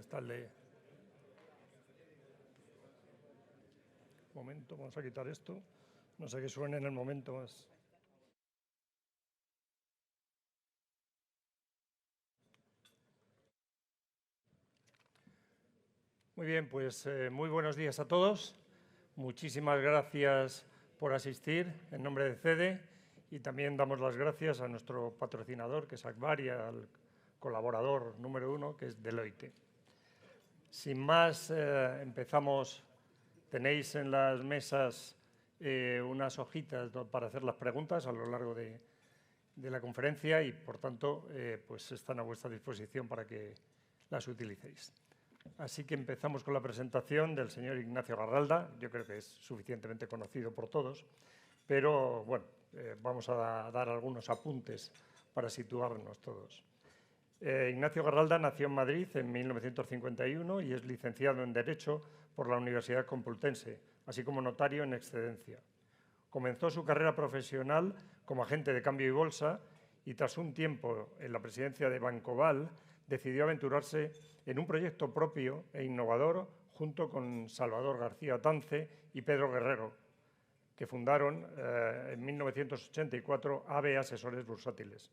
está el de... Un momento, vamos a quitar esto. No sé que suene en el momento más. Muy bien, pues muy buenos días a todos. Muchísimas gracias por asistir en nombre de CEDE y también damos las gracias a nuestro patrocinador, que es Akbar, y al colaborador número 1, que es Deloitte. Sin más, empezamos. Tenéis en las mesas unas hojitas para hacer las preguntas a lo largo de la conferencia y, por tanto, pues están a vuestra disposición para que las utilicéis. Así que empezamos con la presentación del señor Ignacio Garralda. Yo creo que es suficientemente conocido por todos, pero bueno, vamos a dar algunos apuntes para situarnos todos. Ignacio Garralda nació en Madrid en 1951 y es licenciado en Derecho por la Universidad Complutense, así como notario en excedencia. Comenzó su carrera profesional como agente de cambio y bolsa y, tras un tiempo en la presidencia de Bancoval, decidió aventurarse en un proyecto propio e innovador junto con Salvador García Tance y Pedro Guerrero, que fundaron en 1984 ABE Asesores Bursátiles,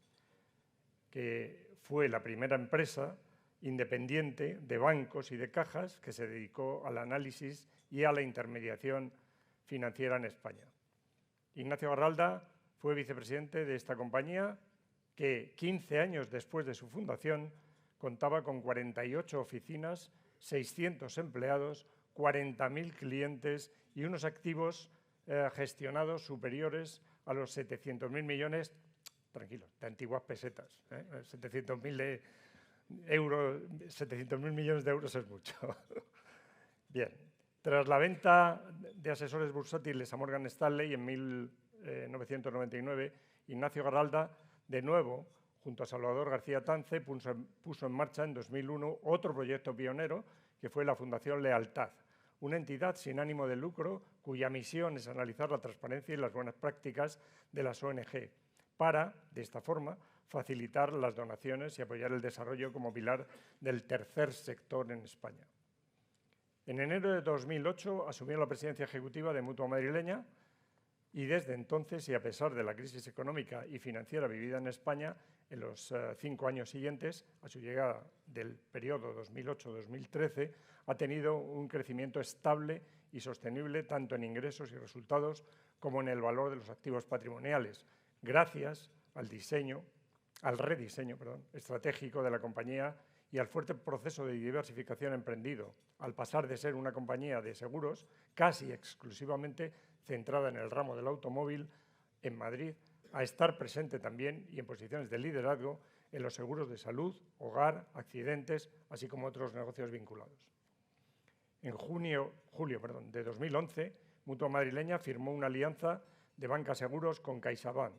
que fue la primera empresa independiente de bancos y de cajas que se dedicó al análisis y a la intermediación financiera en España. Ignacio Garralda fue vicepresidente de esta compañía que, 15 años después de su fundación, contaba con 48 oficinas, 600 empleados, 40.000 clientes y unos activos gestionados superiores a los 700.000 millones, tranquilos, de antiguas pesetas. 700.000 euros, 700.000 millones de euros es mucho. Bien. Tras la venta de asesores bursátiles a Morgan Stanley en 1999, Ignacio Garralda, de nuevo, junto a Salvador García Tance, puso en marcha en 2001 otro proyecto pionero, que fue la Fundación Lealtad, una entidad sin ánimo de lucro cuya misión es analizar la transparencia y las buenas prácticas de las ONG para, de esta forma, facilitar las donaciones y apoyar el desarrollo como pilar del tercer sector en España. En enero de 2008 asumió la presidencia ejecutiva de Mutua Madrileña y desde entonces, y a pesar de la crisis económica y financiera vivida en España en los 5 años siguientes a su llegada del periodo 2008-2013, ha tenido un crecimiento estable y sostenible tanto en ingresos y resultados como en el valor de los activos patrimoniales, gracias al rediseño estratégico de la compañía y al fuerte proceso de diversificación emprendido, al pasar de ser una compañía de seguros casi exclusivamente centrada en el ramo del automóvil en Madrid, a estar presente también y en posiciones de liderazgo en los seguros de salud, hogar, accidentes, así como otros negocios vinculados. En julio de 2011, Mutua Madrileña firmó una alianza de banca seguros con CaixaBank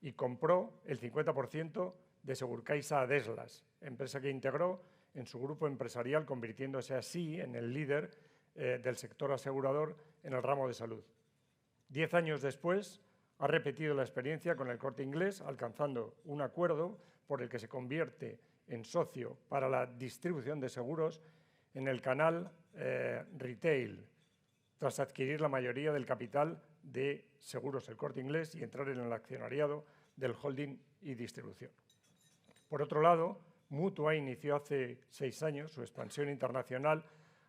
y compró el 50% de Segurcaixa Adeslas, empresa que integró en su grupo empresarial, convirtiéndose así en el líder del sector asegurador en el ramo de salud. 10 años después, ha repetido la experiencia con el Corte Inglés, alcanzando un acuerdo por el que se convierte en socio para la distribución de seguros en el canal retail, tras adquirir la mayoría del capital de Seguros El Corte Inglés y entrar en el accionariado del holding y distribución. Por otro lado, Mutua inició hace 6 años su expansión internacional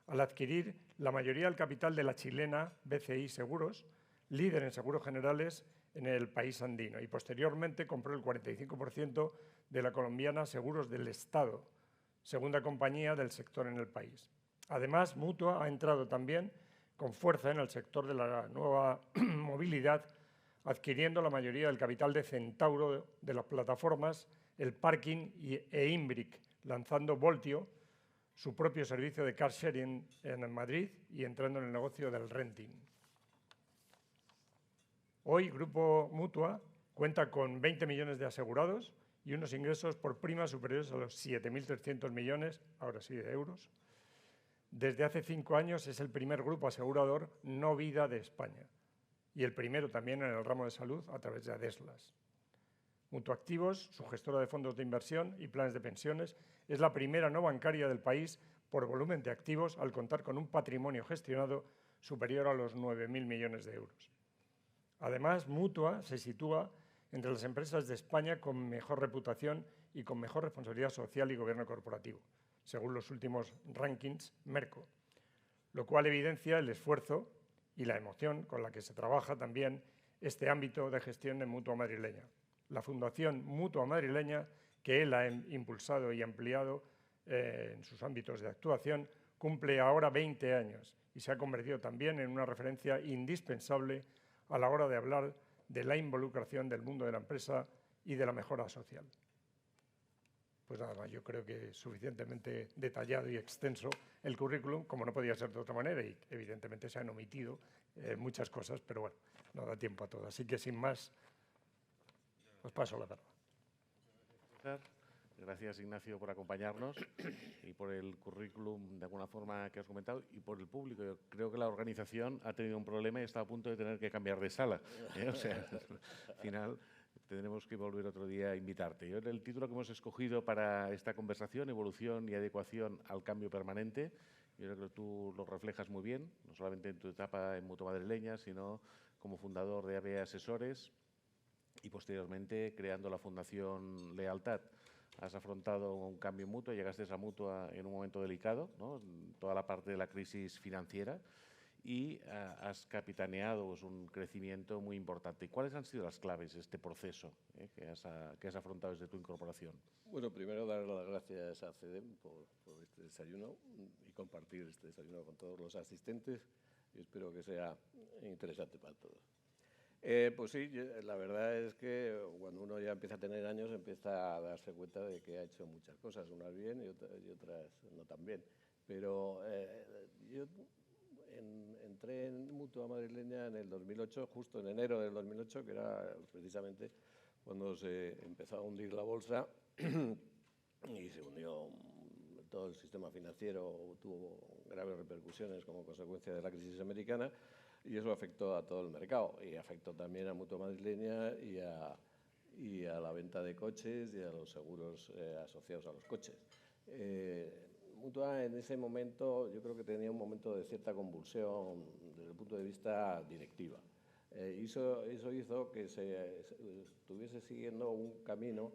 al adquirir la mayoría del capital de la chilena BCI Seguros, líder en seguros generales en el país andino, y posteriormente compró el 45% de la colombiana Seguros del Estado, segunda compañía del sector en el país. Además, Mutua ha entrado también con fuerza en el sector de la nueva movilidad, adquiriendo la mayoría del capital de Centauro de las plataformas, el Parking e Imbric, lanzando Voltio, su propio servicio de car sharing en Madrid, y entrando en el negocio del renting. Hoy, Grupo Mutua cuenta con 20 millones de asegurados y unos ingresos por prima superiores a los 7.300 millones, ahora sí, de euros. Desde hace 5 años es el primer grupo asegurador no vida de España y el primero también en el ramo de salud a través de Adeslas. Mutuactivos, su gestora de fondos de inversión y planes de pensiones, es la primera no bancaria del país por volumen de activos al contar con un patrimonio gestionado superior a los 9.000 millones de euros. Además, Mutua se sitúa entre las empresas de España con mejor reputación y con mejor responsabilidad social y gobierno corporativo, según los últimos rankings Merco, lo cual evidencia el esfuerzo y la emoción con la que se trabaja también este ámbito de gestión en Mutua Madrileña. La Fundación Mutua Madrileña, que él ha impulsado y ampliado en sus ámbitos de actuación, cumple ahora 20 años y se ha convertido también en una referencia indispensable a la hora de hablar de la involucración del mundo de la empresa y de la mejora social. Pues nada más, yo creo que es suficientemente detallado y extenso el currículum, como no podía ser de otra manera, y evidentemente se han omitido muchas cosas, pero bueno, no da tiempo a todo. Así que sin más, os paso la palabra. Gracias, Ignacio, por acompañarnos y por el currículum, de alguna forma, que has comentado, y por el público. Yo creo que la organización ha tenido un problema y está a punto de tener que cambiar de sala. O sea, al final tendremos que volver otro día a invitarte. Yo, el título que hemos escogido para esta conversación, Evolución y adecuación al cambio permanente, yo creo que tú lo reflejas muy bien, no solamente en tu etapa en Mutua Madrileña, sino como fundador de AB Asesores y posteriormente creando la Fundación Lealtad. Has afrontado un cambio en Mutua, llegaste a Mutua en un momento delicado, ¿no? Toda la parte de la crisis financiera, y has capitaneado pues, un crecimiento muy importante. ¿Y cuáles han sido las claves de este proceso que has afrontado desde tu incorporación? Bueno, primero dar las gracias a CEDEM por este desayuno y compartir este desayuno con todos los asistentes, y espero que sea interesante para todos. Pues sí, la verdad es que cuando uno ya empieza a tener años empieza a darse cuenta de que ha hecho muchas cosas, unas bien y otras no tan bien. Pero yo entré en Mutua Madrileña en el 2008, justo en enero del 2008, que era precisamente cuando se empezó a hundir la bolsa y se hundió todo el sistema financiero, tuvo graves repercusiones como consecuencia de la crisis americana. Y eso afectó a todo el mercado y afectó también a Mutua Madrileña y a la venta de coches y a los seguros asociados a los coches. Mutua en ese momento yo creo que tenía un momento de cierta convulsión desde el punto de vista directiva. Eso hizo que se estuviese siguiendo un camino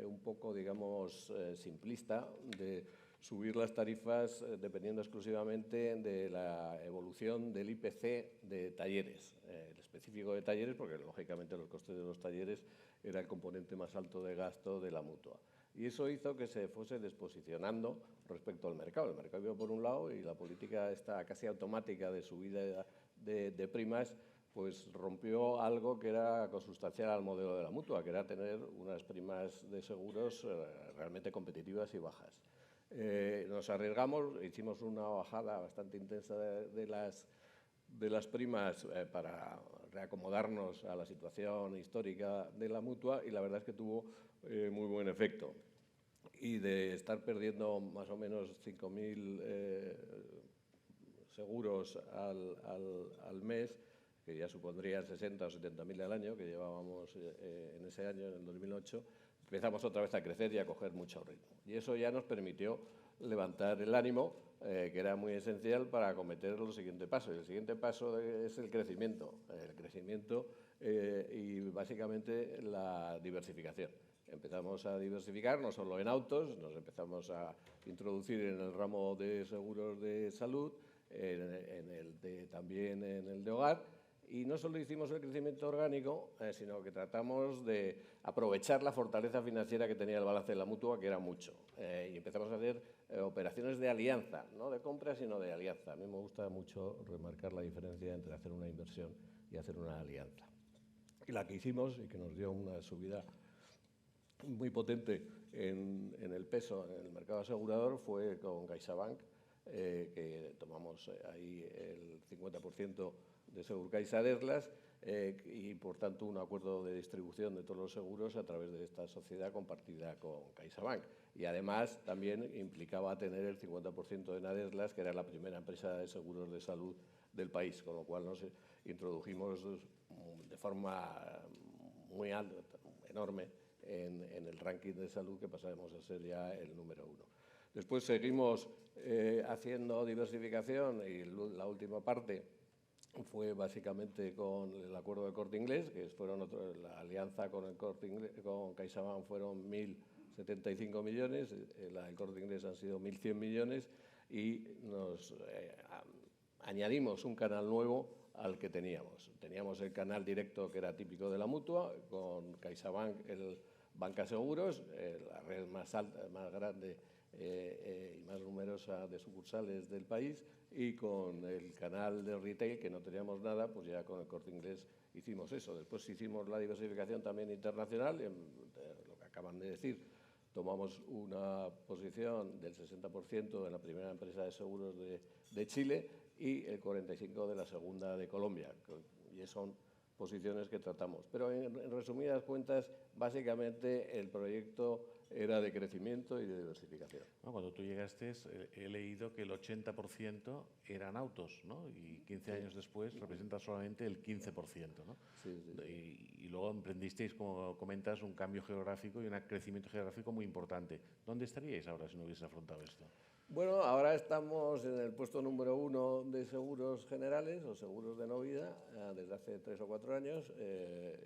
un poco, digamos, simplista de subir las tarifas dependiendo exclusivamente de la evolución del IPC de talleres, el específico de talleres, porque lógicamente los costes de los talleres era el componente más alto de gasto de la Mutua. Y eso hizo que se fuese desposicionando respecto al mercado. El mercado iba por un lado y la política esta casi automática de subida de primas pues rompió algo que era consustancial al modelo de la Mutua, que era tener unas primas de seguros realmente competitivas y bajas. Nos arriesgamos, hicimos una bajada bastante intensa de las primas para reacomodarnos a la situación histórica de la Mutua y la verdad es que tuvo muy buen efecto. Y de estar perdiendo más o menos 5.000 seguros al mes, que ya supondrían 60 o 70.000 al año, que llevábamos en ese año, en el 2008, empezamos otra vez a crecer y a coger mucho ritmo. Y eso ya nos permitió levantar el ánimo, que era muy esencial para acometer los siguientes pasos. Y el siguiente paso es el crecimiento. Y básicamente la diversificación. Empezamos a diversificar no solo en autos, nos empezamos a introducir en el ramo de seguros de salud, también en el de hogar. Y no solo hicimos el crecimiento orgánico, sino que tratamos de aprovechar la fortaleza financiera que tenía el balance de la Mutua, que era mucho. Y empezamos a hacer operaciones de alianza, no de compra, sino de alianza. A mí me gusta mucho remarcar la diferencia entre hacer una inversión y hacer una alianza. Y la que hicimos, y que nos dio una subida muy potente en el peso en el mercado asegurador, fue con CaixaBank, que tomamos ahí el 50% de Seguros Aderlas y, por tanto, un acuerdo de distribución de todos los seguros a través de esta sociedad compartida con CaixaBank. Y, además, también implicaba tener el 50% de Aderlas, que era la primera empresa de seguros de salud del país, con lo cual nos introdujimos de forma muy alta, enorme, en el ranking de salud, que pasaremos a ser ya el número 1. Después seguimos haciendo diversificación y la última parte fue básicamente con el acuerdo del Corte Inglés, que fueron la alianza con el Corte Inglés, con CaixaBank fueron 1.075 millones, la del Corte Inglés han sido 1.100 millones y nos añadimos un canal nuevo al que teníamos. Teníamos el canal directo que era típico de la Mutua, con CaixaBank, el Banca Seguros, la red más alta, más grande y más numerosa de sucursales del país, y con el canal de retail, que no teníamos nada, pues ya con el Corte Inglés hicimos eso. Después hicimos la diversificación también internacional, lo que acaban de decir. Tomamos una posición del 60% de la primera empresa de seguros de Chile y el 45% de la segunda de Colombia, y son posiciones que tratamos. Pero en resumidas cuentas, básicamente el proyecto era de crecimiento y de diversificación. Bueno, cuando tú llegaste, he leído que el 80% eran autos, ¿no? Y 15 años después representa solamente el 15%, ¿no? Sí, sí. Y luego emprendisteis, como comentas, un cambio geográfico y un crecimiento geográfico muy importante. ¿Dónde estaríais ahora si no hubiese afrontado esto? Bueno, ahora estamos en el puesto número 1 de seguros generales o seguros de no vida desde hace 3 o 4 años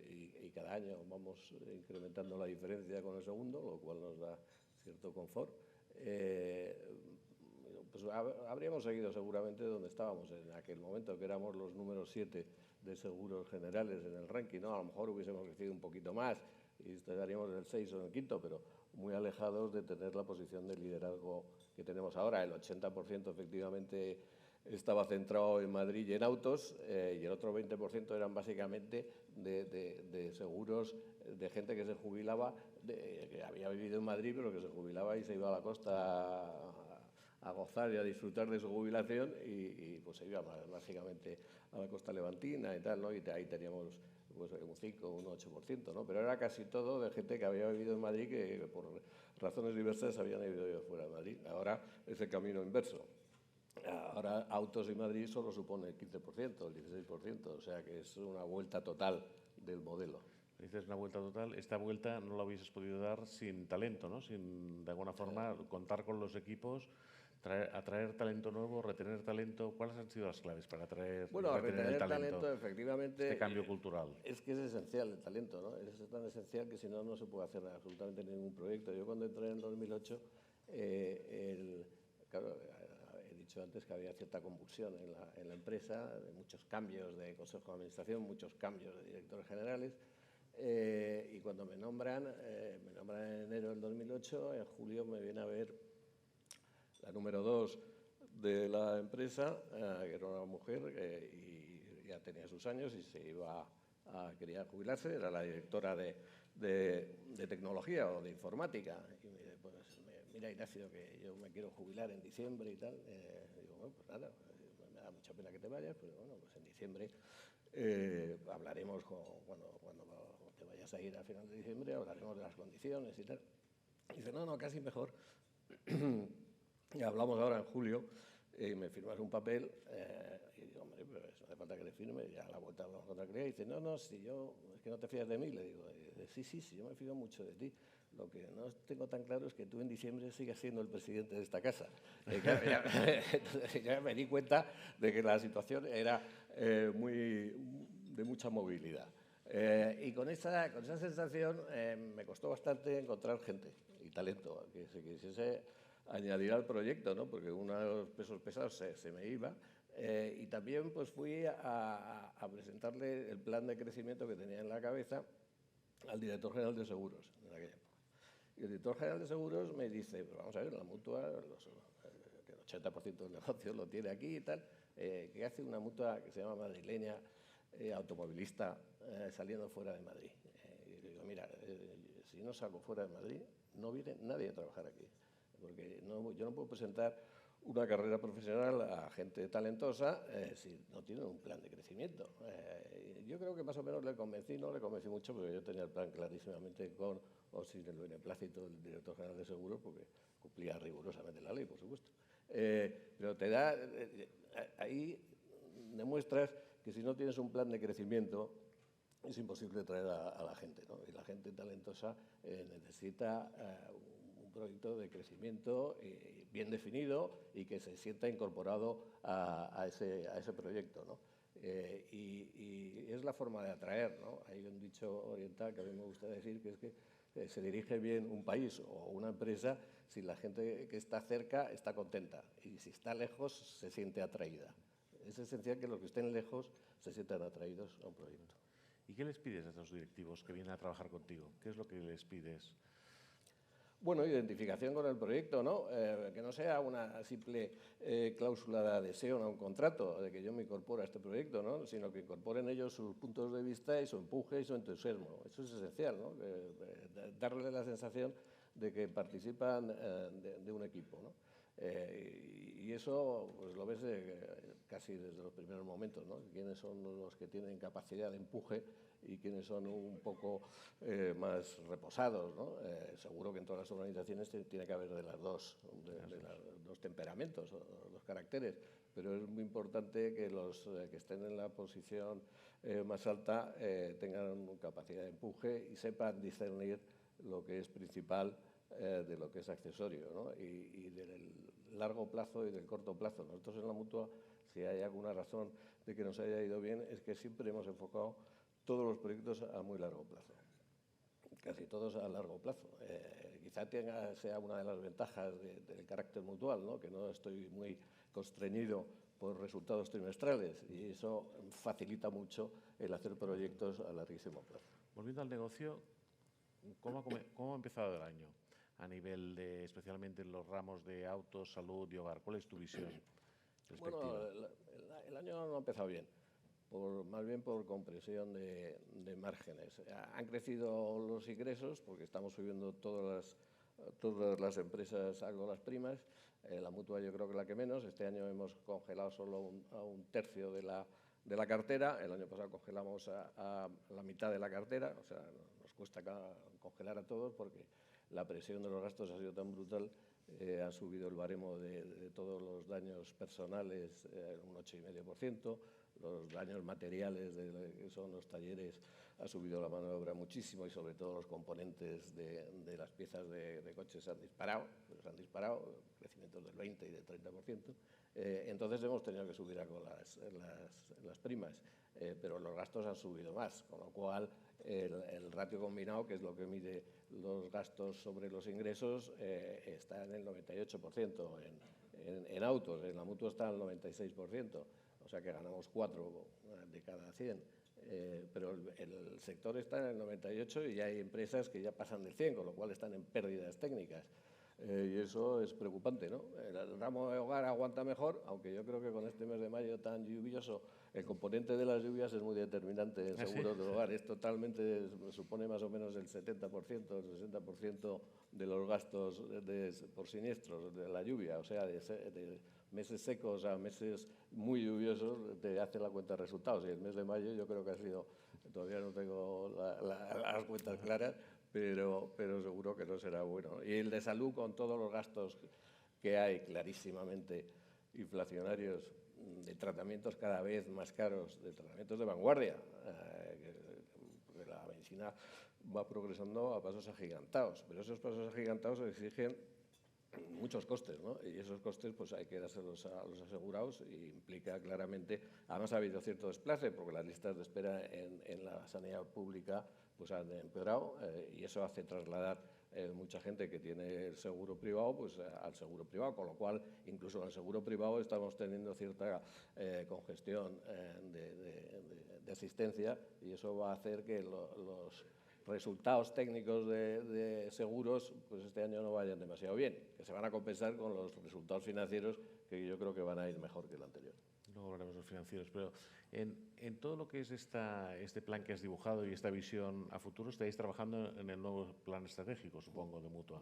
y cada año vamos incrementando la diferencia con el segundo, lo cual nos da cierto confort. Pues habríamos seguido seguramente donde estábamos en aquel momento, que éramos los números 7 de seguros generales en el ranking, ¿no? A lo mejor hubiésemos crecido un poquito más y estaríamos en el 6 o en el 5º, pero muy alejados de tener la posición de liderazgo que tenemos ahora. El 80% efectivamente estaba centrado en Madrid y en autos, y el otro 20% eran básicamente de seguros de gente que se jubilaba, que había vivido en Madrid pero que se jubilaba y se iba a la costa a gozar y a disfrutar de su jubilación y pues se iba básicamente a la costa levantina y tal, ¿no? Y ahí teníamos pues un 5, un 8%, ¿no? Pero era casi todo de gente que había vivido en Madrid, que por razones diversas habían ido fuera de Madrid. Ahora es el camino inverso. Ahora autos y Madrid solo supone el 15%, el 16%, o sea que es una vuelta total del modelo. Dices una vuelta total. Esta vuelta no la hubieses podido dar sin talento, ¿no? Sin, de alguna forma, contar con los equipos, atraer talento nuevo, retener talento. ¿Cuáles han sido las claves para atraer bueno, y retener el talento? Efectivamente, este cambio cultural. Es que es esencial el talento, ¿no? Es tan esencial que si no, no se puede hacer absolutamente ningún proyecto. Yo cuando entré en el 2008, claro, he dicho antes que había cierta convulsión en la empresa, de muchos cambios de consejo de administración, muchos cambios de directores generales. Y cuando me nombran en enero del 2008, en julio me viene a ver la número 2 de la empresa, que era una mujer y ya tenía sus años y quería jubilarse, era la directora de tecnología o de informática. Y me dice, pues mira, Ignacio, que yo me quiero jubilar en diciembre y tal. Digo, bueno, pues nada, me da mucha pena que te vayas, pero bueno, pues en diciembre hablaremos cuando te vayas a ir a final de diciembre, hablaremos de las condiciones y tal. Y dice, no, casi mejor. Y hablamos ahora en julio, y me firmas un papel, y digo, hombre, pues no hace falta que le firme, y a la vuelta hablamos con otra cliente, y dice, no, si yo, es que no te fías de mí, le digo, sí, yo me fío mucho de ti. Lo que no tengo tan claro es que tú en diciembre sigas siendo el presidente de esta casa. Entonces ya me di cuenta de que la situación era de mucha movilidad. Y con esa sensación me costó bastante encontrar gente y talento que se quisiese añadir al proyecto, ¿no? Porque uno de los pesos pesados se me iba. Y también pues fui a presentarle el plan de crecimiento que tenía en la cabeza al director general de seguros en aquella época. Y el director general de seguros me dice, pues vamos a ver, la mutua, que el 80% del negocio lo tiene aquí y tal, que hace una mutua que se llama madrileña, automovilista, saliendo fuera de Madrid. Y le digo, mira, si no salgo fuera de Madrid, no viene nadie a trabajar aquí. Porque yo no puedo presentar una carrera profesional a gente talentosa si no tienen un plan de crecimiento. Yo creo que más o menos le convencí, no le convencí mucho, porque yo tenía el plan clarísimamente con o sin el beneplácito del director general de seguros, porque cumplía rigurosamente la ley, por supuesto. Pero ahí demuestras que si no tienes un plan de crecimiento, es imposible traer a la gente, ¿no? Y la gente talentosa necesita un proyecto de crecimiento bien definido y que se sienta incorporado a ese proyecto, ¿no? Y es la forma de atraer, ¿no? Hay un dicho oriental que a mí me gusta decir, que es que se dirige bien un país o una empresa si la gente que está cerca está contenta y si está lejos se siente atraída. Es esencial que los que estén lejos se sientan atraídos a un proyecto. ¿Y qué les pides a estos directivos que vienen a trabajar contigo? ¿Qué es lo que les pides? Bueno, identificación con el proyecto, ¿no? Que no sea una simple cláusula de adhesión a un contrato, de que yo me incorpore a este proyecto, ¿no? Sino que incorporen ellos sus puntos de vista y su empuje y su entusiasmo. Eso es esencial, ¿no? Darle la sensación de que participan de un equipo, ¿no? Y eso pues, lo ves casi desde los primeros momentos, ¿no? Quiénes son los que tienen capacidad de empuje y quiénes son un poco más reposados, ¿no? Seguro que en todas las organizaciones tiene que haber de los dos temperamentos, o los dos caracteres, pero es muy importante que los que estén en la posición más alta tengan capacidad de empuje y sepan discernir lo que es principal de lo que es accesorio, ¿no? Y del largo plazo y del corto plazo. Nosotros en la Mutua, si hay alguna razón de que nos haya ido bien, es que siempre hemos enfocado todos los proyectos a muy largo plazo, casi todos a largo plazo. Quizá sea una de las ventajas del carácter mutual, ¿no? Que no estoy muy constreñido por resultados trimestrales y eso facilita mucho el hacer proyectos a larguísimo plazo. Volviendo al negocio, ¿cómo ha empezado el año? A nivel de, especialmente en los ramos de autos, salud y hogar. ¿Cuál es tu visión respectiva? Bueno, el año no ha empezado bien, más bien por compresión de márgenes. Han crecido los ingresos porque estamos subiendo todas las empresas algo las primas. La Mutua yo creo que la que menos. Este año hemos congelado solo a un tercio de la cartera. El año pasado congelamos a la mitad de la cartera. O sea, nos cuesta congelar a todos porque la presión de los gastos ha sido tan brutal, ha subido el baremo de todos los daños personales un 8,5%, los daños materiales que son los talleres ha subido la mano de obra muchísimo y sobre todo los componentes de las piezas de coches se han disparado, crecimientos del 20 y del 30%. Entonces hemos tenido que subir algo las primas, pero los gastos han subido más, con lo cual el ratio combinado, que es lo que mide los gastos sobre los ingresos, está en el 98% en autos, en la Mutua está en el 96%, o sea que ganamos 4 de cada 100. Pero el sector está en el 98 y ya hay empresas que ya pasan del 100, con lo cual están en pérdidas técnicas. Y eso es preocupante, ¿no? El ramo de hogar aguanta mejor, aunque yo creo que con este mes de mayo tan lluvioso, el componente de las lluvias es muy determinante en seguros del hogar. Es totalmente, supone más o menos el 70%, el 60% de los gastos por siniestros de la lluvia. O sea, de meses secos a meses muy lluviosos te hace la cuenta de resultados. Y el mes de mayo yo creo que ha sido, todavía no tengo las cuentas claras, pero seguro que no será bueno. Y el de salud, con todos los gastos que hay clarísimamente inflacionarios, de tratamientos cada vez más caros, de tratamientos de vanguardia, porque la medicina va progresando a pasos agigantados, pero esos pasos agigantados exigen muchos costes, ¿no? Y esos costes pues hay que dárselos a los asegurados y implica claramente, además ha habido cierto desplace porque las listas de espera en la sanidad pública pues han empeorado y eso hace trasladar mucha gente que tiene el seguro privado pues al seguro privado, con lo cual incluso en el seguro privado estamos teniendo cierta congestión de asistencia y eso va a hacer que los resultados técnicos de seguros pues este año no vayan demasiado bien, que se van a compensar con los resultados financieros que yo creo que van a ir mejor que el anterior. Luego hablaremos de los financieros, pero en todo lo que es este plan que has dibujado y esta visión a futuro, estáis trabajando en el nuevo plan estratégico, supongo, de Mutua.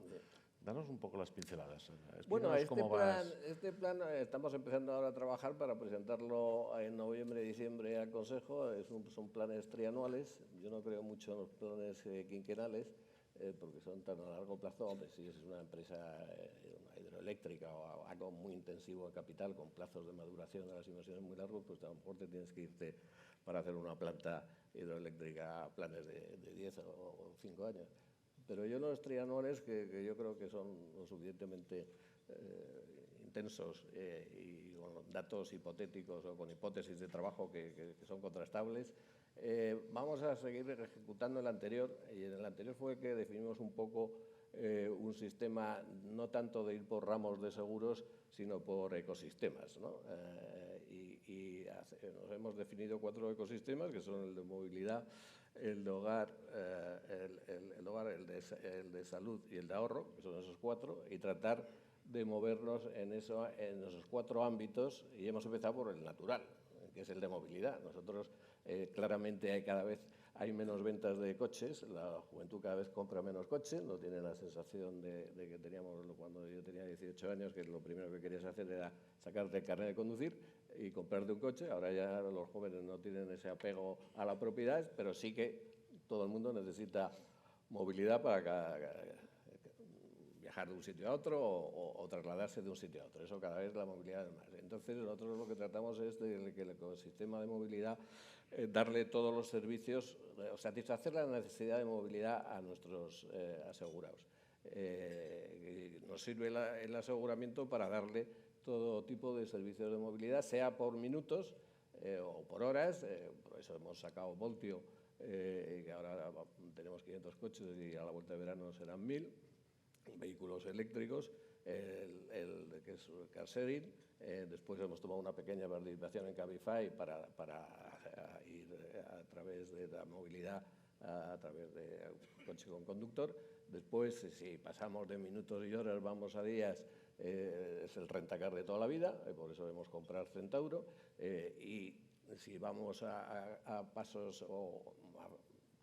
Danos un poco las pinceladas. Bueno, este plan estamos empezando ahora a trabajar para presentarlo en noviembre y diciembre al Consejo. Son planes trianuales. Yo no creo mucho en los planes quinquenales porque son tan a largo plazo. Hombre, si es una empresa una hidroeléctrica o algo muy intensivo en capital con plazos de maduración de las inversiones muy largos, pues a lo mejor te tienes que irte para hacer una planta hidroeléctrica a planes de 10 o 5 años. Pero yo unos trianuales que yo creo que son lo suficientemente intensos y con datos hipotéticos o con hipótesis de trabajo que son contrastables. Vamos a seguir ejecutando el anterior, y en el anterior fue que definimos un poco un sistema no tanto de ir por ramos de seguros, sino por ecosistemas, ¿no? Nos hemos definido 4 ecosistemas, que son el de movilidad, el de hogar, el de salud y el de ahorro, que son esos 4, y tratar de movernos en esos 4 ámbitos, y hemos empezado por el natural, que es el de movilidad. Nosotros claramente cada vez hay menos ventas de coches, la juventud cada vez compra menos coches, no tiene la sensación de que teníamos cuando yo tenía 18 años, que lo primero que querías hacer era sacarte el carnet de conducir y comprarte un coche. Ahora ya los jóvenes no tienen ese apego a la propiedad, pero sí que todo el mundo necesita movilidad para viajar de un sitio a otro o trasladarse de un sitio a otro. Eso cada vez la movilidad es más. Entonces nosotros lo que tratamos es de que el ecosistema de movilidad darle todos los servicios, o satisfacer la necesidad de movilidad a nuestros asegurados. Nos sirve el aseguramiento para darle todo tipo de servicios de movilidad, sea por minutos o por horas. Por eso hemos sacado Voltio, que ahora tenemos 500 coches y a la vuelta de verano serán 1000 vehículos eléctricos, que es car sharing. Después hemos tomado una pequeña participación en Cabify para ir a través de la movilidad, a través de coche con conductor. Después, si pasamos de minutos y horas, vamos a días, es el rentacar de toda la vida, por eso debemos comprar Centauro. Y si vamos a pasos o a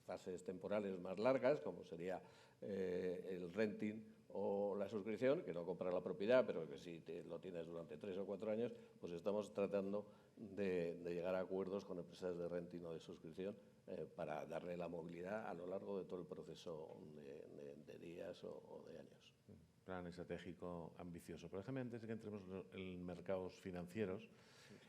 fases temporales más largas, como sería el renting o la suscripción, que no compras la propiedad, pero que si lo tienes durante 3 o 4 años, pues estamos tratando de llegar a acuerdos con empresas de renting o de suscripción para darle la movilidad a lo largo de todo el proceso de días o de años. Plan estratégico ambicioso. Pero déjame, antes de que entremos en mercados financieros,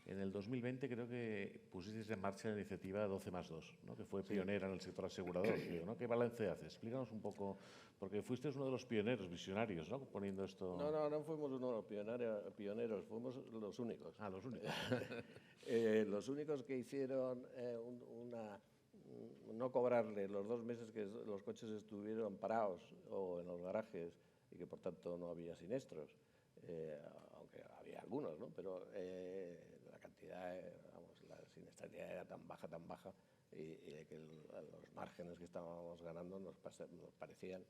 en el 2020 creo que pusisteis en marcha la iniciativa 12+2, ¿no? Que fue pionera en el sector asegurador. ¿No? ¿Qué balance haces? Explícanos un poco, porque fuisteis uno de los pioneros, visionarios, ¿no? Poniendo esto... No fuimos uno de los pioneros, fuimos los únicos. Ah, los únicos. Los únicos que hicieron no cobrarle los 2 meses que los coches estuvieron parados o en los garajes y que por tanto no había siniestros, aunque había algunos, ¿no? Pero la cantidad, la siniestralidad era tan baja y que los márgenes que estábamos ganando nos parecían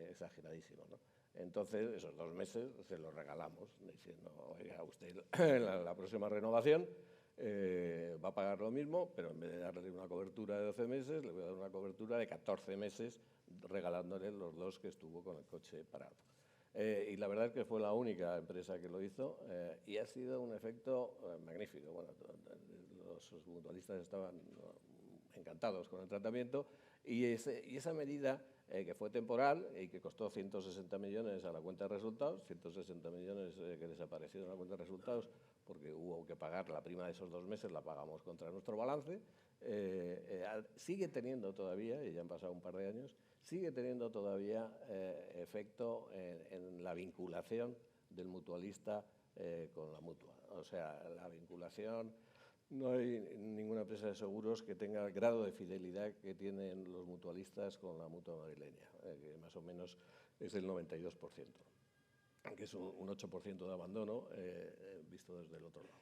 exageradísimos, ¿no? Entonces, esos 2 meses se los regalamos, diciendo, oiga, usted la próxima renovación va a pagar lo mismo, pero en vez de darle una cobertura de 12 meses, le voy a dar una cobertura de 14 meses, regalándole los 2 que estuvo con el coche parado. Y la verdad es que fue la única empresa que lo hizo y ha sido un efecto magnífico. Bueno, los mutualistas estaban encantados con el tratamiento y esa medida que fue temporal y que costó 160 millones a la cuenta de resultados, 160 millones que desaparecieron a la cuenta de resultados porque hubo que pagar la prima de esos 2 meses, la pagamos contra nuestro balance, sigue teniendo todavía, y ya han pasado un par de años, sigue teniendo todavía efecto en la vinculación del mutualista con la mutua. O sea, la vinculación, no hay ninguna empresa de seguros que tenga el grado de fidelidad que tienen los mutualistas con la mutua madrileña, que más o menos es el 92%, que es un 8% de abandono visto desde el otro lado.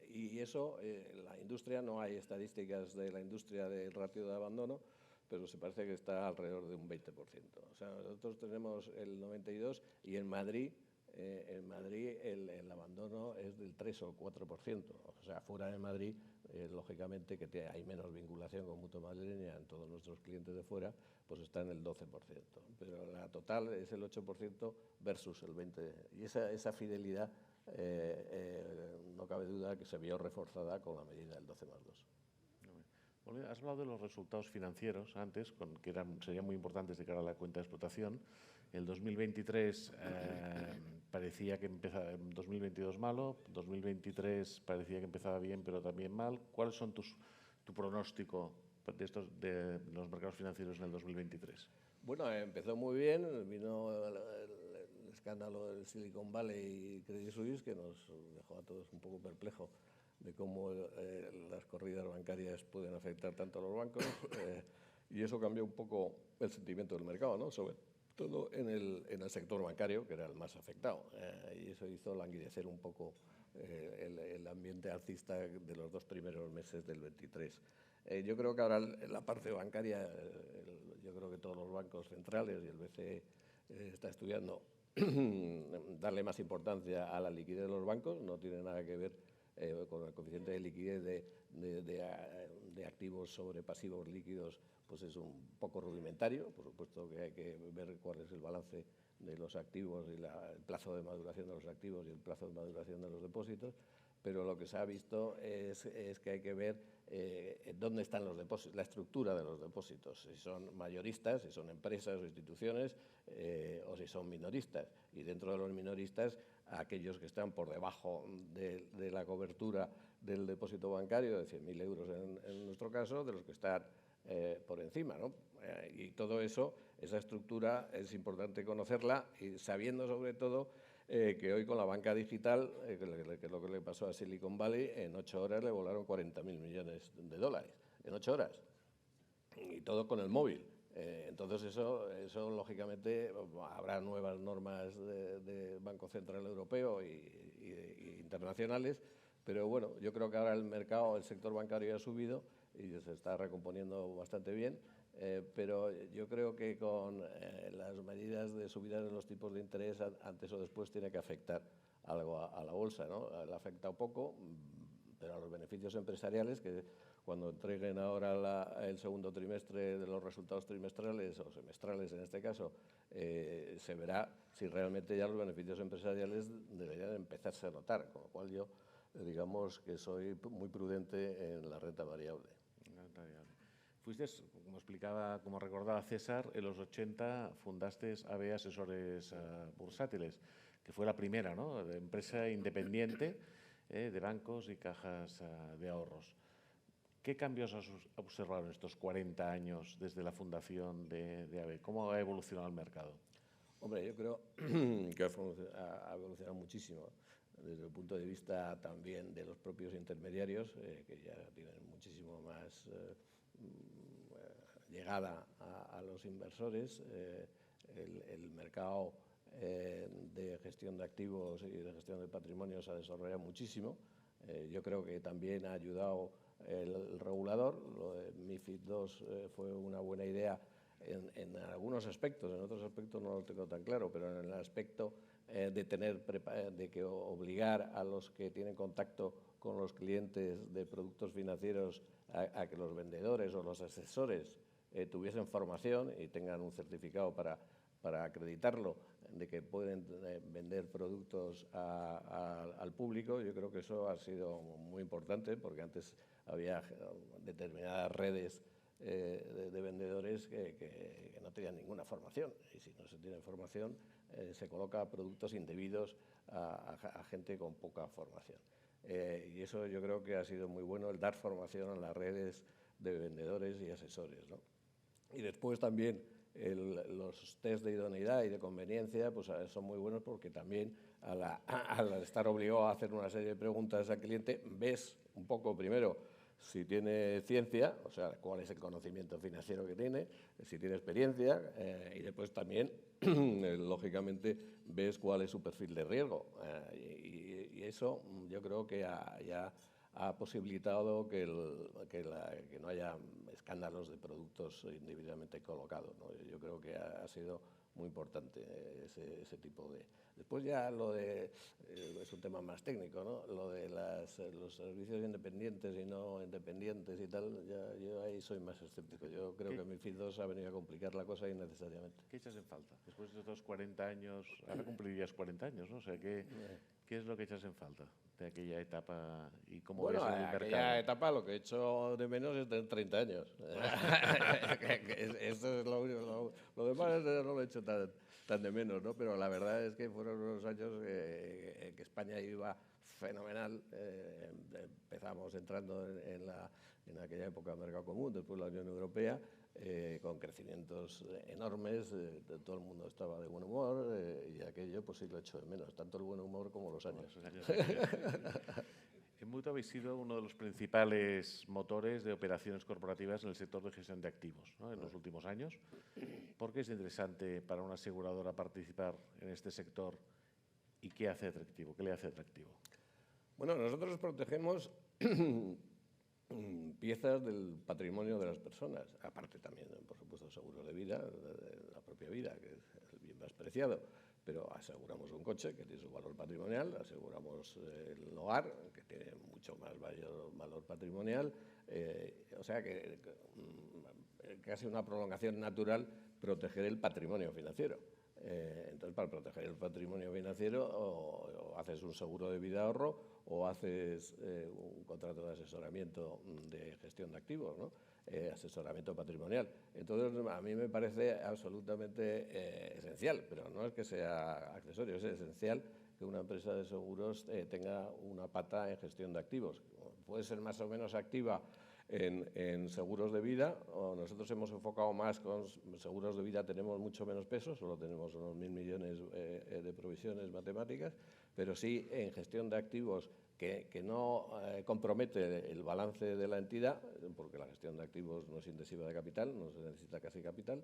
Y eso, la industria, no hay estadísticas de la industria del ratio de abandono, pero se parece que está alrededor de un 20%. O sea, nosotros tenemos el 92% y en Madrid el abandono es del 3 o 4%. O sea, fuera de Madrid, lógicamente, que hay menos vinculación con Mutua Madrileña en todos nuestros clientes de fuera, pues está en el 12%. Pero la total es el 8% versus el 20%. Y esa fidelidad, no cabe duda que se vio reforzada con la medida del 12+2. Bueno, has hablado de los resultados financieros antes, que serían muy importantes de cara a la cuenta de explotación. El 2023 parecía que empezaba, 2022 malo, 2023 parecía que empezaba bien, pero también mal. ¿Cuáles son tu pronóstico de los mercados financieros en el 2023? Bueno, empezó muy bien, vino el escándalo del Silicon Valley y Credit Suisse, que nos dejó a todos un poco perplejos de cómo las corridas bancarias pueden afectar tanto a los bancos, y eso cambió un poco el sentimiento del mercado, ¿no? Sobre todo en el sector bancario, que era el más afectado, y eso hizo languidecer un poco el ambiente alcista de los 2 primeros meses del 23. Yo creo que ahora en la parte bancaria, yo creo que todos los bancos centrales y el BCE está estudiando darle más importancia a la liquidez de los bancos. No tiene nada que ver con el coeficiente de liquidez de activos sobre pasivos líquidos, pues es un poco rudimentario. Por supuesto que hay que ver cuál es el balance de los activos y el plazo de maduración de los activos y el plazo de maduración de los depósitos, pero lo que se ha visto es que hay que ver dónde están los depósitos, la estructura de los depósitos, si son mayoristas, si son empresas o instituciones, o si son minoristas. Y dentro de los minoristas, aquellos que están por debajo de la cobertura del depósito bancario, de 100.000 euros en nuestro caso, de los que están por encima, ¿no? Y todo eso, esa estructura, es importante conocerla, y sabiendo sobre todo que hoy con la banca digital, que es lo que le pasó a Silicon Valley, en 8 horas le volaron 40.000 millones de dólares, en 8 horas, y todo con el móvil. Entonces eso lógicamente habrá nuevas normas de Banco Central Europeo y internacionales, pero bueno, yo creo que ahora el mercado, el sector bancario ha subido y se está recomponiendo bastante bien, pero yo creo que con las medidas de subida de los tipos de interés, antes o después tiene que afectar algo a la bolsa, ¿no? Le ha afectado poco, pero a los beneficios empresariales, que cuando entreguen ahora el segundo trimestre de los resultados trimestrales o semestrales en este caso, se verá si realmente ya los beneficios empresariales deberían empezarse a notar, con lo cual yo digamos que soy muy prudente en la renta variable. Fuiste, como explicaba, como recordaba César, en los 80 fundaste AB Asesores Bursátiles, que fue la primera, ¿no?, de empresa independiente de bancos y cajas de ahorros. ¿Qué cambios has observado en estos 40 años desde la fundación de AB? ¿Cómo ha evolucionado el mercado? Hombre, yo creo que ha evolucionado muchísimo desde el punto de vista también de los propios intermediarios, que ya tienen muchísimo más llegada a los inversores. El mercado de gestión de activos y de gestión de patrimonio se ha desarrollado muchísimo. Yo creo que también ha ayudado el regulador. Lo de MiFID II fue una buena idea en algunos aspectos, en otros aspectos no lo tengo tan claro, pero en el aspecto de que obligar a los que tienen contacto con los clientes de productos financieros a que los vendedores o los asesores tuviesen formación y tengan un certificado para acreditarlo, de que pueden vender productos al público. Yo creo que eso ha sido muy importante, porque antes había determinadas redes de vendedores que no tenían ninguna formación, y si no se tiene formación se coloca productos indebidos a gente con poca formación. Y eso yo creo que ha sido muy bueno, el dar formación a las redes de vendedores y asesores, ¿no? Y después también los test de idoneidad y de conveniencia pues son muy buenos, porque también al estar obligado a hacer una serie de preguntas al cliente, ves un poco primero si tiene ciencia, o sea, cuál es el conocimiento financiero que tiene, si tiene experiencia, y después también, lógicamente, ves cuál es su perfil de riesgo. Y eso yo creo que ya ha posibilitado que no haya escándalos de productos individualmente colocados, ¿no? Yo creo que ha sido muy importante ese tipo Después ya lo de, es un tema más técnico, ¿no? Lo de los servicios independientes y no independientes y tal, yo ahí soy más escéptico. Yo creo que MiFID II ha venido a complicar la cosa innecesariamente. ¿Qué echas en falta? Después de estos 40 años, ahora cumplirías 40 años, ¿no? O sea, ¿qué es lo que echas en falta de aquella etapa y cómo ves el mercado? Aquella etapa lo que he hecho de menos es tener 30 años. Esto es lo único. Lo demás no lo he hecho tan de menos, ¿no? Pero la verdad es que fueron unos años que España iba fenomenal. Empezamos entrando en aquella época el mercado común, después la Unión Europea, con crecimientos enormes, todo el mundo estaba de buen humor y aquello pues sí lo echo de menos, tanto el buen humor como los años. En Mutua habéis sido uno de los principales motores de operaciones corporativas en el sector de gestión de activos, ¿no? En los últimos años. ¿Por qué es interesante para una aseguradora participar en este sector y qué hace atractivo? ¿Qué le hace atractivo? Bueno, nosotros protegemos piezas del patrimonio de las personas, aparte también, por supuesto, seguros de vida, de la propia vida, que es el bien más preciado, pero aseguramos un coche que tiene su valor patrimonial, aseguramos el hogar, que tiene mucho más valor patrimonial, o sea que casi una prolongación natural proteger el patrimonio financiero. Entonces, para proteger el patrimonio financiero, o haces un seguro de vida ahorro o haces un contrato de asesoramiento de gestión de activos, ¿no? Asesoramiento patrimonial. Entonces, a mí me parece absolutamente esencial, pero no es que sea accesorio, es esencial que una empresa de seguros tenga una pata en gestión de activos. Puede ser más o menos activa en seguros de vida, o nosotros hemos enfocado más con seguros de vida, tenemos mucho menos peso, solo tenemos unos 1.000 millones de provisiones matemáticas, pero sí en gestión de activos que no compromete el balance de la entidad, porque la gestión de activos no es intensiva de capital, no se necesita casi capital,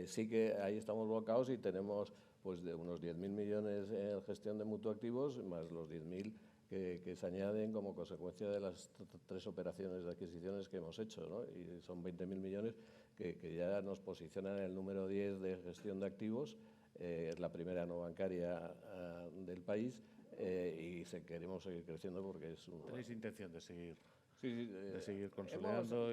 sí que ahí estamos volcados y tenemos pues de unos 10.000 millones en gestión de mutuoactivos, más los 10.000 que se añaden como consecuencia de las 3 operaciones de adquisiciones que hemos hecho, ¿no? Y son 20.000 millones que ya nos posicionan en el número 10 de gestión de activos, es la primera no bancaria del país, y queremos seguir creciendo porque es un... ¿Tenéis intención de seguir, de seguir consolidando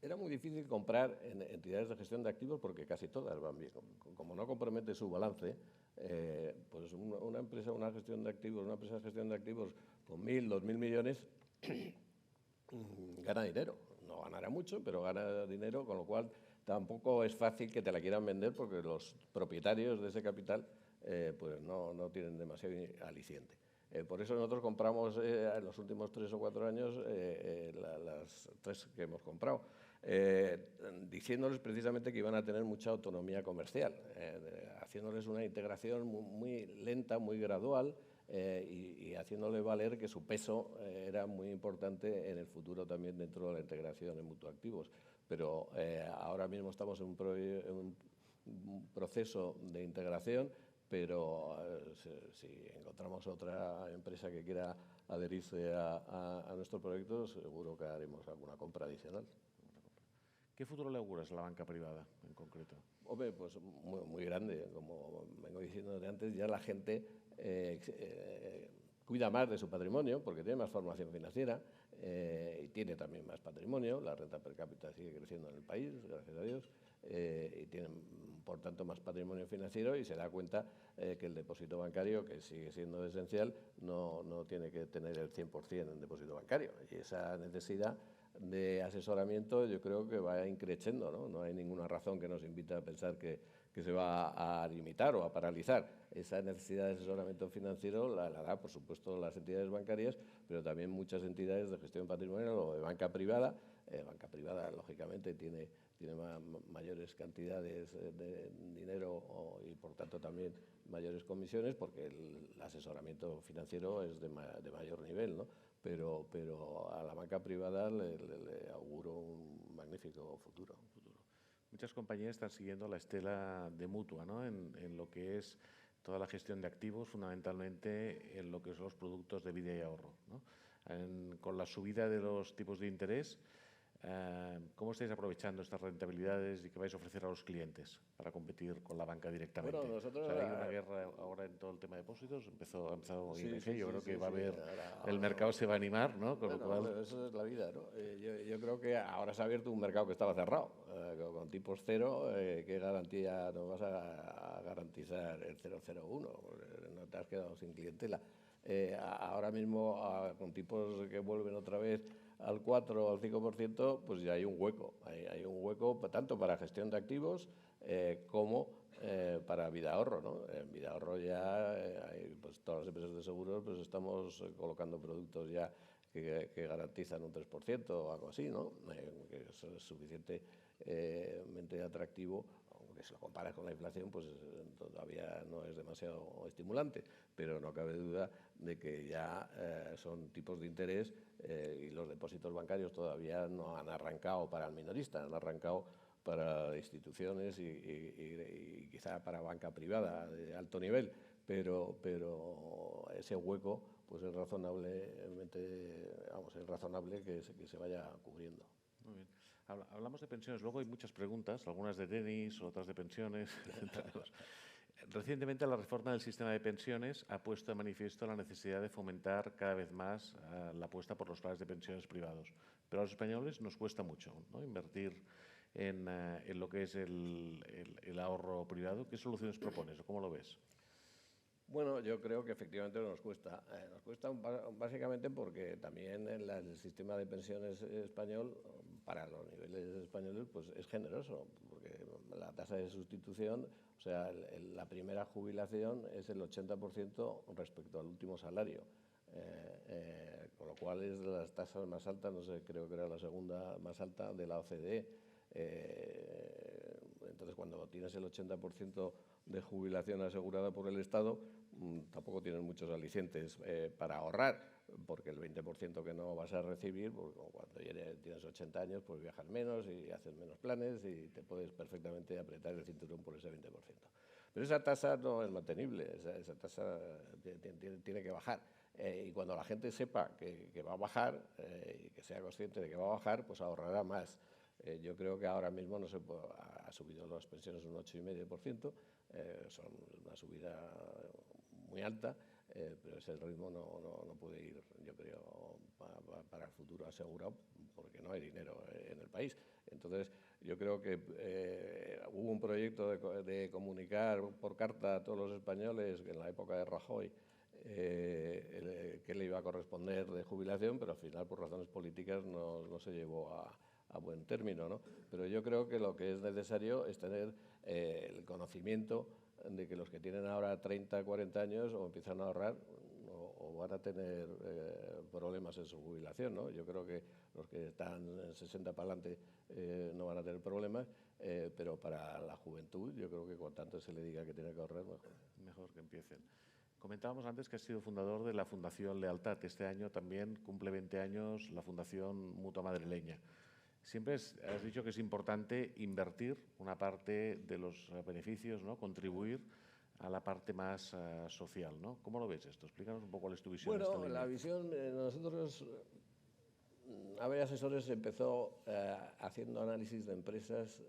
Era muy difícil comprar en entidades de gestión de activos porque casi todas van bien. Como no compromete su balance, pues una empresa, una empresa de gestión de activos con 1.000, 2.000 millones gana dinero. No ganará mucho, pero gana dinero, con lo cual tampoco es fácil que te la quieran vender porque los propietarios de ese capital pues no tienen demasiado aliciente. Por eso nosotros compramos en los últimos 3 o 4 años las 3 que hemos comprado, diciéndoles precisamente que iban a tener mucha autonomía comercial, haciéndoles una integración muy lenta, muy gradual, y haciéndole valer que su peso era muy importante en el futuro también dentro de la integración en mutuoactivos. Pero ahora mismo estamos en un proceso de integración, pero si encontramos otra empresa que quiera adherirse a nuestro proyecto, seguro que haremos alguna compra adicional. ¿Qué futuro le auguras a la banca privada en concreto? Hombre, pues muy grande. Como vengo diciendo desde antes, ya la gente cuida más de su patrimonio porque tiene más formación financiera y tiene también más patrimonio. La renta per cápita sigue creciendo en el país, gracias a Dios, y tienen, por tanto, más patrimonio financiero y se da cuenta que el depósito bancario, que sigue siendo esencial, no tiene que tener el 100% en depósito bancario. Y esa necesidad de asesoramiento yo creo que va increciendo, ¿no? No hay ninguna razón que nos invite a pensar que se va a limitar o a paralizar. Esa necesidad de asesoramiento financiero la da, por supuesto, las entidades bancarias, pero también muchas entidades de gestión patrimonial o de banca privada. Banca privada, lógicamente, tiene mayores cantidades de dinero y, por tanto, también mayores comisiones porque el asesoramiento financiero es de mayor nivel, ¿no? Pero a la banca privada le auguro un magnífico futuro. Muchas compañías están siguiendo la estela de Mutua, ¿no? En lo que es toda la gestión de activos, fundamentalmente en lo que son los productos de vida y ahorro, ¿no? Con la subida de los tipos de interés, ¿Cómo estáis aprovechando estas rentabilidades y qué vais a ofrecer a los clientes para competir con la banca directamente? Bueno, nosotros... O sea, hay una guerra ahora en todo el tema de depósitos, ha empezado Sí, ING, sí, yo creo sí, que sí, va a haber, ahora el mercado se va a animar, ¿no? Con lo Bueno, cual... eso es la vida, ¿no? Yo creo que ahora se ha abierto un mercado que estaba cerrado, con tipos cero. ¿Qué garantía nos vas a garantizar el 0,01? No te has quedado sin clientela. Ahora mismo, con tipos que vuelven otra vez al 4 o al 5%, pues ya hay un hueco. Hay un hueco tanto para gestión de activos como para vida ahorro, ¿no? En vida ahorro ya, pues todas las empresas de seguros, pues estamos colocando productos ya que garantizan un 3% o algo así, ¿no? Que es suficientemente atractivo, aunque si lo comparas con la inflación, pues todavía no es demasiado estimulante, pero no cabe duda de que ya son tipos de interés y los depósitos bancarios todavía no han arrancado para el minorista, han arrancado para instituciones y quizá para banca privada de alto nivel, pero ese hueco pues es razonablemente, es razonable que se vaya cubriendo. Muy bien. Hablamos de pensiones, luego hay muchas preguntas, algunas de tenis, otras de pensiones. Recientemente la reforma del sistema de pensiones ha puesto de manifiesto la necesidad de fomentar cada vez más la apuesta por los planes de pensiones privados. Pero a los españoles nos cuesta mucho, ¿no?, invertir en lo que es el ahorro privado. ¿Qué soluciones propones o cómo lo ves? Bueno, yo creo que efectivamente nos cuesta. Nos cuesta básicamente porque también el sistema de pensiones español, para los niveles españoles, pues es generoso, porque la tasa de sustitución, o sea, la primera jubilación es el 80% respecto al último salario. Con lo cual es de las tasas más altas, no sé, creo que era la segunda más alta de la OCDE. Entonces, cuando tienes el 80% de jubilación asegurada por el Estado, tampoco tienes muchos alicientes para ahorrar, porque el 20% que no vas a recibir, porque cuando tienes 80 años, pues viajas menos y haces menos planes y te puedes perfectamente apretar el cinturón por ese 20%. Pero esa tasa no es mantenible, esa tasa tiene que bajar. Y cuando la gente sepa que va a bajar y que sea consciente de que va a bajar, pues ahorrará más. Yo creo que ahora mismo ha subido las pensiones un 8,5%, son una subida muy alta, pero ese ritmo no puede ir, yo creo, para el futuro asegurado, porque no hay dinero en el país. Entonces, yo creo que hubo un proyecto de comunicar por carta a todos los españoles en la época de Rajoy que le iba a corresponder de jubilación, pero al final, por razones políticas, no se llevó a buen término, ¿no? Pero yo creo que lo que es necesario es tener el conocimiento de que los que tienen ahora 30, 40 años o empiezan a ahorrar o van a tener problemas en su jubilación, ¿no? Yo creo que los que están en 60 para adelante no van a tener problemas, pero para la juventud yo creo que cuanto antes se le diga que tiene que ahorrar, mejor. Mejor que empiecen. Comentábamos antes que has sido fundador de la Fundación Lealtad. Este año también cumple 20 años la Fundación Mutua Madrileña. Siempre has dicho que es importante invertir una parte de los beneficios, ¿no?, contribuir a la parte más social, ¿no? ¿Cómo lo ves esto? Explícanos un poco cuál es tu visión. Bueno, la visión, nosotros, ABE Asesores empezó haciendo análisis de empresas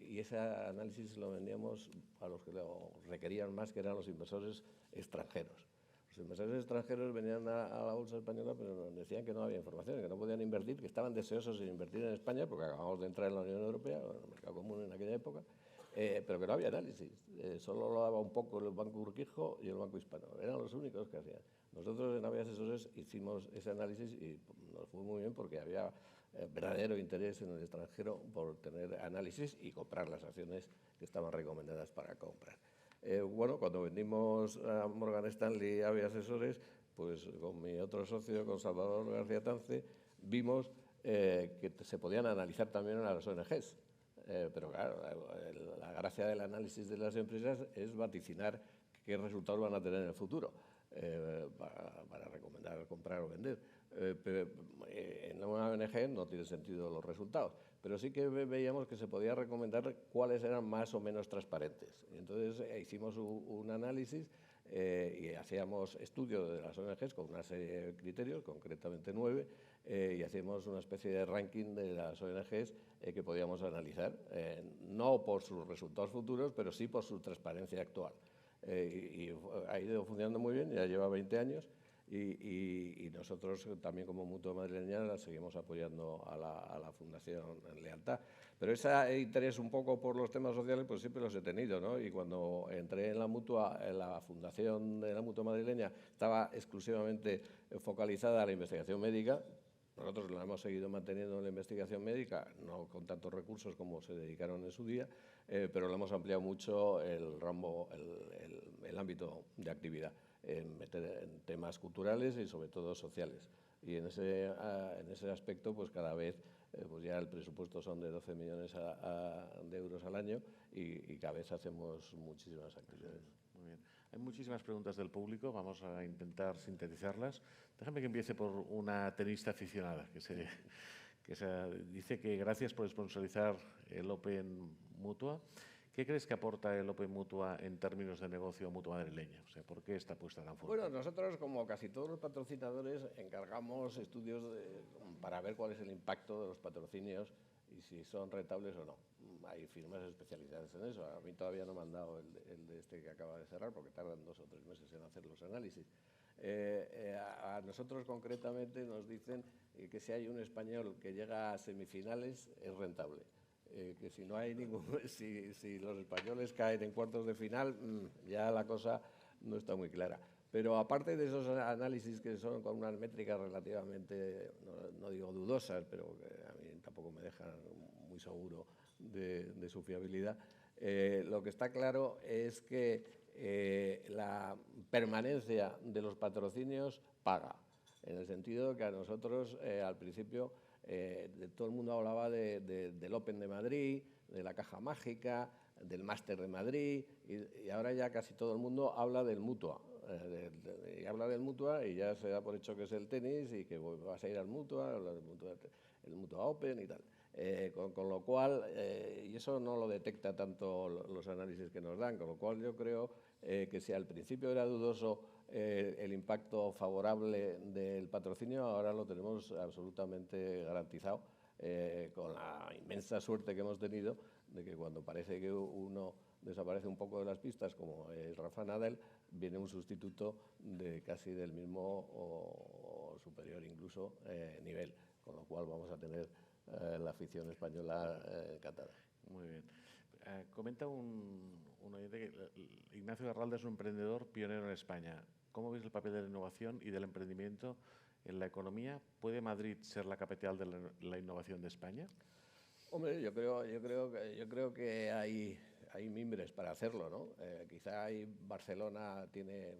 y ese análisis lo vendíamos a los que lo requerían más, que eran los inversores extranjeros. Los inversores extranjeros venían a la bolsa española, pero nos decían que no había información, que no podían invertir, que estaban deseosos de invertir en España, porque acabamos de entrar en la Unión Europea, en el mercado común en aquella época, pero que no había análisis. Solo lo daba un poco el Banco Urquijo y el Banco Hispano. Eran los únicos que hacían. Nosotros en ABE Asesores hicimos ese análisis y nos fue muy bien porque había verdadero interés en el extranjero por tener análisis y comprar las acciones que estaban recomendadas para comprar. Bueno, cuando vendimos a Morgan Stanley ABE Asesores, pues con mi otro socio, con Salvador García Tance, vimos que se podían analizar también a las ONGs. Pero claro, la gracia del análisis de las empresas es vaticinar qué resultados van a tener en el futuro para recomendar comprar o vender. pero en una ONG no tiene sentido los resultados, pero sí que veíamos que se podía recomendar cuáles eran más o menos transparentes. Entonces hicimos un análisis y hacíamos estudios de las ONGs con una serie de criterios, concretamente 9, y hacíamos una especie de ranking de las ONGs que podíamos analizar, no por sus resultados futuros, pero sí por su transparencia actual. Y ha ido funcionando muy bien, ya lleva 20 años, y nosotros también como Mutua Madrileña la seguimos apoyando a la Fundación Lealtad. Pero ese interés un poco por los temas sociales pues siempre los he tenido, ¿no? Y cuando entré en la Mutua, en la Fundación de la Mutua Madrileña, estaba exclusivamente focalizada a la investigación médica. Nosotros la hemos seguido manteniendo en la investigación médica, no con tantos recursos como se dedicaron en su día, pero le hemos ampliado mucho el ámbito de actividad, meter en temas culturales y sobre todo sociales. Y en ese aspecto, pues cada vez pues ya el presupuesto son de 12 millones de euros al año y cada vez hacemos muchísimas actividades. Muy bien. Hay muchísimas preguntas del público, vamos a intentar sintetizarlas. Déjame que empiece por una tenista aficionada, que dice que gracias por sponsorizar el Open Mutua. ¿Qué crees que aporta el Open Mutua en términos de negocio Mutua Madrileña? O sea, ¿por qué esta apuesta tan fuerte? Bueno, nosotros, como casi todos los patrocinadores, encargamos estudios para ver cuál es el impacto de los patrocinios y si son rentables o no. Hay firmas especializadas en eso. A mí todavía no me han dado el de este que acaba de cerrar porque tardan 2 o 3 meses en hacer los análisis. A nosotros concretamente nos dicen que si hay un español que llega a semifinales es rentable. Que si no hay si los españoles caen en cuartos de final, ya la cosa no está muy clara. Pero aparte de esos análisis que son con unas métricas relativamente, no digo dudosas, pero que a mí tampoco me dejan muy seguro de su fiabilidad, lo que está claro es que la permanencia de los patrocinios paga, en el sentido que a nosotros al principio todo el mundo hablaba del Open de Madrid, de la Caja Mágica, del Máster de Madrid, y ahora ya casi todo el mundo habla del Mutua. Y habla del Mutua y ya se da por hecho que es el tenis y que vas a ir al Mutua, el Mutua Open y tal. Con lo cual, y eso no lo detecta tanto los análisis que nos dan, con lo cual yo creo que si al principio era dudoso el impacto favorable del patrocinio, ahora lo tenemos absolutamente garantizado, con la inmensa suerte que hemos tenido de que cuando parece que uno desaparece un poco de las pistas, como es Rafa Nadal, viene un sustituto de casi del mismo o superior incluso nivel, con lo cual vamos a tener la afición española encantada. Muy bien. Comenta un oyente que Ignacio Garralda es un emprendedor pionero en España. ¿Cómo ves el papel de la innovación y del emprendimiento en la economía? ¿Puede Madrid ser la capital de la innovación de España? Hombre, yo creo que hay mimbres para hacerlo, ¿no? Quizá Barcelona tiene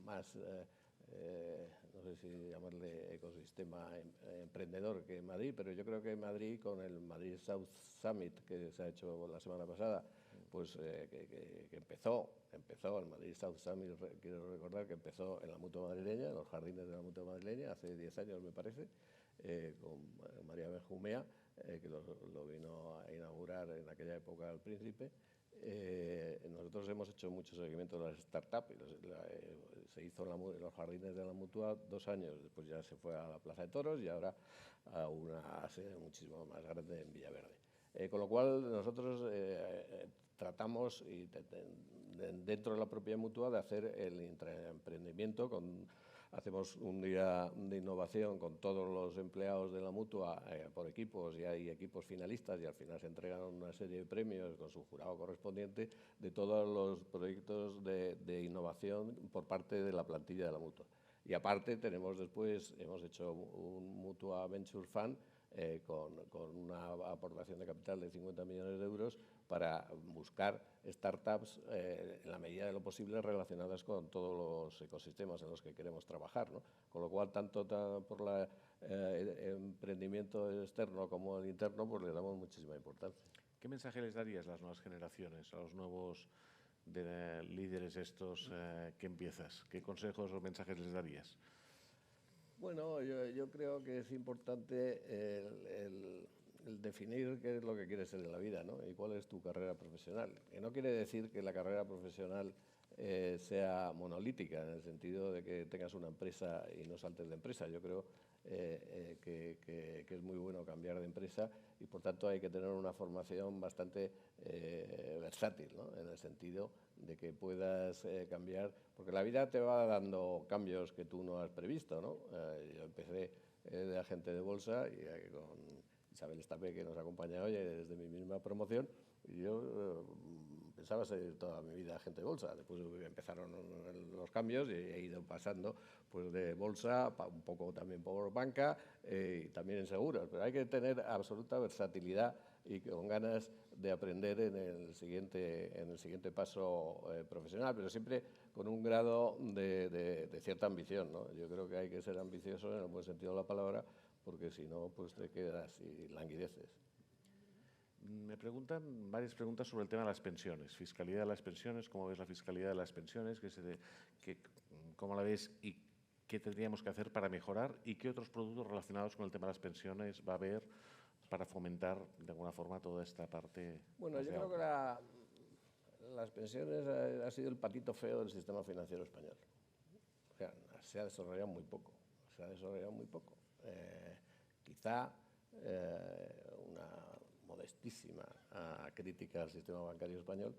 más, no sé si llamarle ecosistema emprendedor que Madrid, pero yo creo que Madrid, con el Madrid South Summit que se ha hecho la semana pasada, pues que empezó el Madrid South Summit, quiero recordar que empezó en la Mutua Madrileña, en los jardines de la Mutua Madrileña, hace 10 años me parece, con María Benjumea, que lo vino a inaugurar en aquella época el Príncipe. Nosotros hemos hecho mucho seguimiento de las startups. Se hizo en los jardines de la Mutua 2 años, después ya se fue a la Plaza de Toros y ahora a una sede muchísimo más grande en Villaverde. Con lo cual nosotros tratamos dentro de la propia Mutua de hacer el emprendimiento hacemos un día de innovación con todos los empleados de la Mutua por equipos, y hay equipos finalistas y al final se entregan una serie de premios con su jurado correspondiente de todos los proyectos de innovación por parte de la plantilla de la Mutua. Y aparte hemos hecho un Mutua Venture Fund con una aportación de capital de 50 millones de euros para buscar startups en la medida de lo posible relacionadas con todos los ecosistemas en los que queremos trabajar, ¿no? Con lo cual, tanto por el emprendimiento externo como el interno, pues le damos muchísima importancia. ¿Qué mensaje les darías a las nuevas generaciones, a los nuevos líderes estos que empiezas? ¿Qué consejos o mensajes les darías? Bueno, yo creo que es importante el definir qué es lo que quieres ser en la vida, ¿no? Y cuál es tu carrera profesional. Que no quiere decir que la carrera profesional sea monolítica, en el sentido de que tengas una empresa y no saltes de empresa. Yo creo que es muy bueno cambiar de empresa y, por tanto, hay que tener una formación bastante versátil, ¿no? En el sentido de que puedas cambiar, porque la vida te va dando cambios que tú no has previsto, ¿no? Yo empecé de agente de bolsa y con Isabel Estapé, que nos acompaña hoy, desde mi misma promoción, y yo pensaba ser toda mi vida agente de bolsa. Después empezaron los cambios y he ido pasando pues, de bolsa, un poco también por banca y también en seguros. Pero hay que tener absoluta versatilidad y con ganas de aprender en el siguiente paso profesional, pero siempre con un grado de cierta ambición, ¿no? Yo creo que hay que ser ambicioso en el buen sentido de la palabra, porque si no, pues te quedas y languideces. Me preguntan varias preguntas sobre el tema de las pensiones, fiscalidad de las pensiones, cómo ves la fiscalidad de las pensiones, cómo la ves y qué tendríamos que hacer para mejorar y qué otros productos relacionados con el tema de las pensiones va a haber para fomentar de alguna forma toda esta parte. Bueno, yo creo que las pensiones ha sido el patito feo del sistema financiero español. O sea, se ha desarrollado muy poco, quizá una modestísima crítica al sistema bancario español,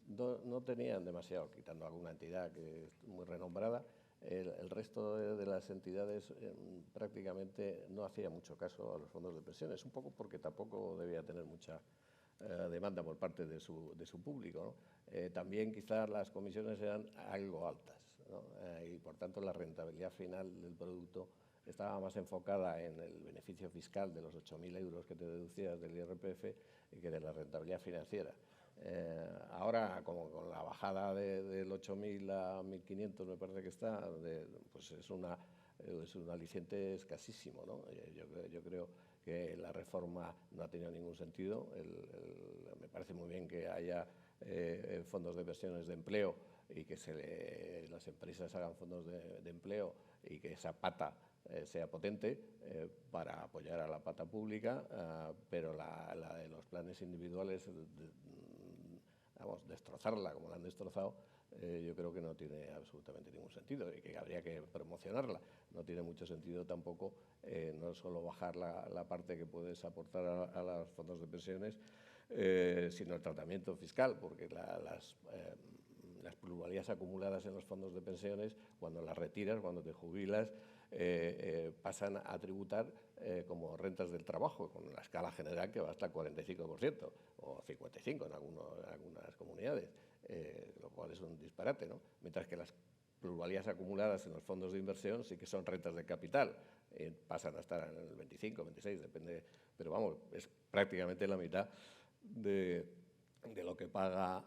no tenían demasiado, quitando alguna entidad que es muy renombrada, el resto de las entidades prácticamente no hacía mucho caso a los fondos de pensiones, un poco porque tampoco debía tener mucha demanda por parte de su público, ¿no? También quizás las comisiones eran algo altas, ¿no? Y por tanto la rentabilidad final del producto estaba más enfocada en el beneficio fiscal de los 8.000 euros que te deducías del IRPF que de la rentabilidad financiera. Ahora, como con la bajada del 8.000 a 1.500, me parece que está, pues es un aliciente escasísimo, ¿no? Yo creo que la reforma no ha tenido ningún sentido. Me parece muy bien que haya fondos de pensiones de empleo y que las empresas hagan fondos de empleo y que esa pata sea potente para apoyar a la pata pública, pero la de los planes individuales, destrozarla como la han destrozado, yo creo que no tiene absolutamente ningún sentido y que habría que promocionarla. No tiene mucho sentido tampoco no solo bajar la parte que puedes aportar a los fondos de pensiones, sino el tratamiento fiscal, porque las plusvalías acumuladas en los fondos de pensiones, cuando las retiras, cuando te jubilas, pasan a tributar como rentas del trabajo, con la escala general que va hasta el 45% o 55% en algunas comunidades, lo cual es un disparate, ¿no? Mientras que las plusvalías acumuladas en los fondos de inversión sí que son rentas de capital, pasan a estar en el 25, 26, depende, pero vamos, es prácticamente la mitad de lo que pagan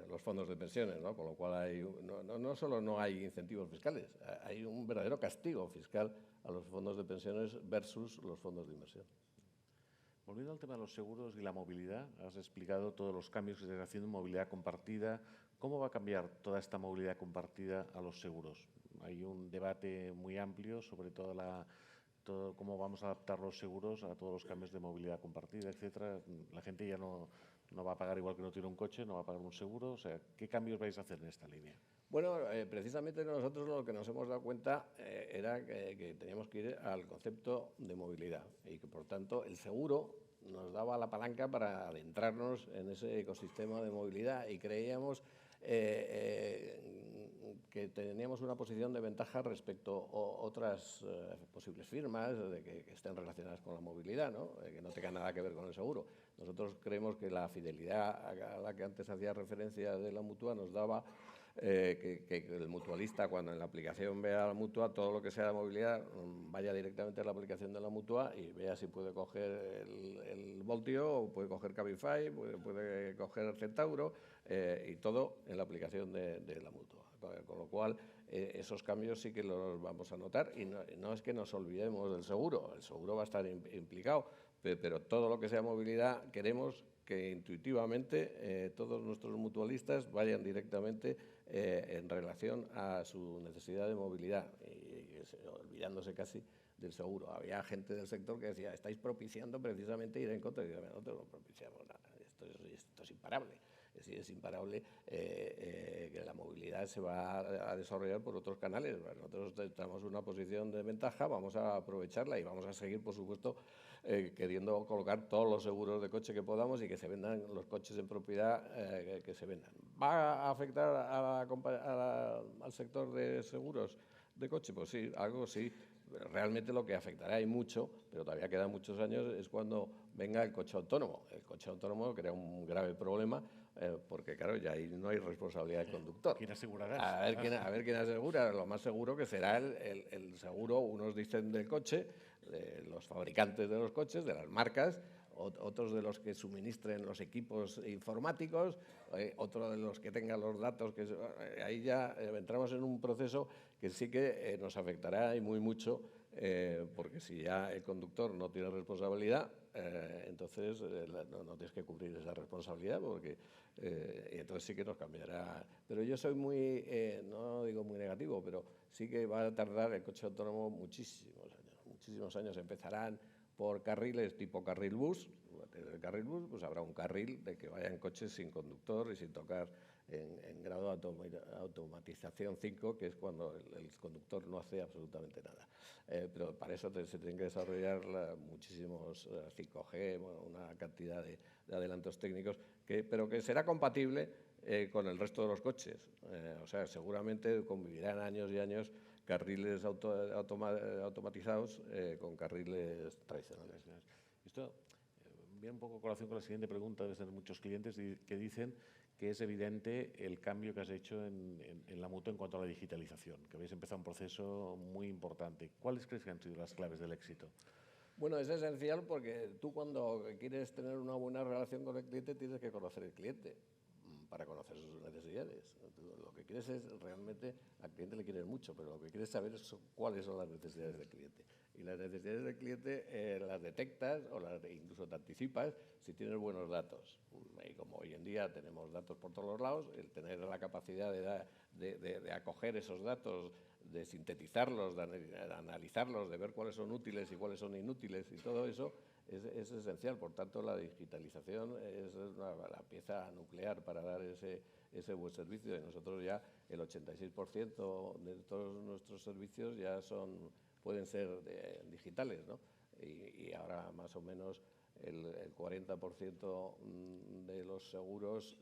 los fondos de pensiones, ¿no? Con lo cual no solo no hay incentivos fiscales, hay un verdadero castigo fiscal a los fondos de pensiones versus los fondos de inversión. Volviendo al tema de los seguros y la movilidad, has explicado todos los cambios que se están haciendo en movilidad compartida. ¿Cómo va a cambiar toda esta movilidad compartida a los seguros? Hay un debate muy amplio sobre cómo vamos a adaptar los seguros a todos los cambios de movilidad compartida, etcétera. La gente ya no va a pagar igual que no tiene un coche, no va a pagar un seguro. O sea, ¿qué cambios vais a hacer en esta línea? Bueno, precisamente nosotros lo que nos hemos dado cuenta era que teníamos que ir al concepto de movilidad y que, por tanto, el seguro nos daba la palanca para adentrarnos en ese ecosistema de movilidad y creíamos que teníamos una posición de ventaja respecto a otras posibles firmas que estén relacionadas con la movilidad, ¿no? Que no tengan nada que ver con el seguro. Nosotros creemos que la fidelidad a la que antes hacía referencia de la Mutua nos daba que el mutualista, cuando en la aplicación vea la Mutua, todo lo que sea de movilidad, vaya directamente a la aplicación de la Mutua y vea si puede coger el Voltio o puede coger Cabify, puede coger Centauro, y todo en la aplicación de la Mutua. Con lo cual, esos cambios sí que los vamos a notar y no es que nos olvidemos del seguro, el seguro va a estar implicado, pero todo lo que sea movilidad queremos que intuitivamente todos nuestros mutualistas vayan directamente en relación a su necesidad de movilidad, y olvidándose casi del seguro. Había gente del sector que decía, estáis propiciando precisamente ir en contra. Y yo, no te lo propiciamos nada, esto es imparable. Es decir, es imparable que la movilidad se va a desarrollar por otros canales. Nosotros tenemos una posición de ventaja, vamos a aprovecharla y vamos a seguir, por supuesto, queriendo colocar todos los seguros de coche que podamos y que se vendan los coches en propiedad que se vendan. ¿Va a afectar al sector de seguros de coche? Pues sí, algo sí. Realmente lo que afectará y mucho, pero todavía quedan muchos años, es cuando venga el coche autónomo. El coche autónomo crea un grave problema porque, claro, ya ahí no hay responsabilidad del conductor. ¿Quién asegurará? A ver quién asegura. Lo más seguro que será el seguro, unos dicen del coche, de los fabricantes de los coches, de las marcas, otros de los que suministren los equipos informáticos, otro de los que tengan los datos. Ahí ya entramos en un proceso que sí que nos afectará y mucho, porque si ya el conductor no tiene responsabilidad, entonces no tienes que cubrir esa responsabilidad, y entonces sí que nos cambiará. Pero yo soy no digo muy negativo, pero sí que va a tardar el coche autónomo muchísimos años. Empezarán por carriles tipo carril bus. El carril bus, pues habrá un carril de que vayan coches sin conductor y sin tocar en grado de automatización 5, que es cuando el conductor no hace absolutamente nada. Pero para eso se tienen que desarrollar muchísimos 5G, una cantidad de adelantos técnicos, pero que será compatible con el resto de los coches. O sea, seguramente convivirán años y años carriles automatizados con carriles tradicionales. Esto viene un poco a colación con la siguiente pregunta. Debe ser muchos clientes que dicen que es evidente el cambio que has hecho en la Mutua en cuanto a la digitalización, que habéis empezado un proceso muy importante. ¿Cuáles crees que han sido las claves del éxito? Bueno, es esencial porque tú, cuando quieres tener una buena relación con el cliente, tienes que conocer el cliente para conocer sus necesidades. Lo que quieres es realmente, al cliente le quieres mucho, pero lo que quieres saber es cuáles son las necesidades del cliente. Y las necesidades del cliente las detectas o incluso te anticipas si tienes buenos datos. Y como hoy en día tenemos datos por todos los lados, el tener la capacidad de acoger esos datos, de sintetizarlos, de analizarlos, de ver cuáles son útiles y cuáles son inútiles, y todo eso es esencial. Por tanto, la digitalización es la pieza nuclear para dar ese buen servicio. Y nosotros ya el 86% de todos nuestros servicios ya pueden ser digitales, ¿no? Y ahora más o menos el 40% de los seguros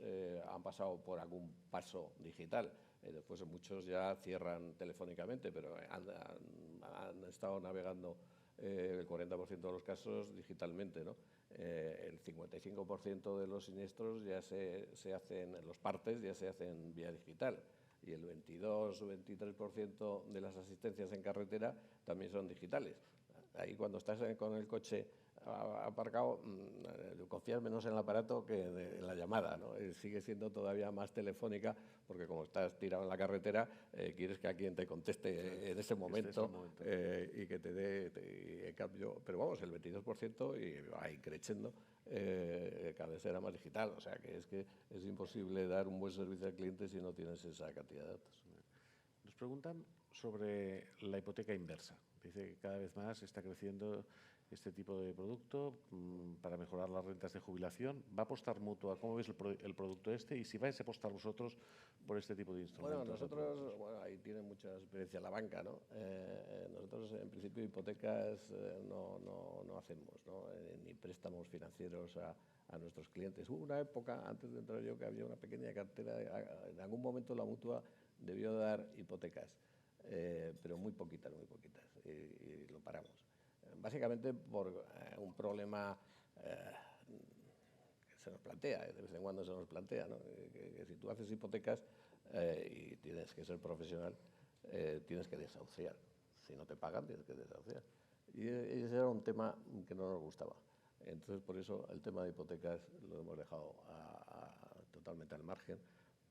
han pasado por algún paso digital. Después muchos ya cierran telefónicamente, pero han estado navegando el 40% de los casos digitalmente, ¿no? El 55% de los siniestros ya se hacen, los partes ya se hacen vía digital, y el 22 o 23% de las asistencias en carretera también son digitales. Ahí, cuando estás con el coche aparcado, confías menos en el aparato que en la llamada, ¿no? Sigue siendo todavía más telefónica, porque como estás tirado en la carretera, quieres que alguien te conteste en ese momento, y que te dé cambio. Pero vamos, el 22%, y va creciendo, cada vez será más digital. O sea, que es imposible dar un buen servicio al cliente si no tienes esa cantidad de datos. Nos preguntan sobre la hipoteca inversa. Dice que cada vez más está creciendo este tipo de producto para mejorar las rentas de jubilación. ¿Va a apostar Mutua? ¿Cómo veis el producto este? Y si vais a apostar vosotros por este tipo de instrumentos. Bueno, nosotros, ahí tiene mucha experiencia la banca, ¿no? Nosotros, en principio, hipotecas no hacemos, ¿no? Ni préstamos financieros a nuestros clientes. Hubo una época, antes de entrar yo, que había una pequeña cartera. En algún momento la Mutua debió dar hipotecas, pero muy poquitas, y lo paramos. Básicamente por un problema que se nos plantea, de vez en cuando se nos plantea, ¿no? Que si tú haces hipotecas y tienes que ser profesional, tienes que desahuciar. Si no te pagan, tienes que desahuciar. Y ese era un tema que no nos gustaba. Entonces, por eso el tema de hipotecas lo hemos dejado totalmente al margen,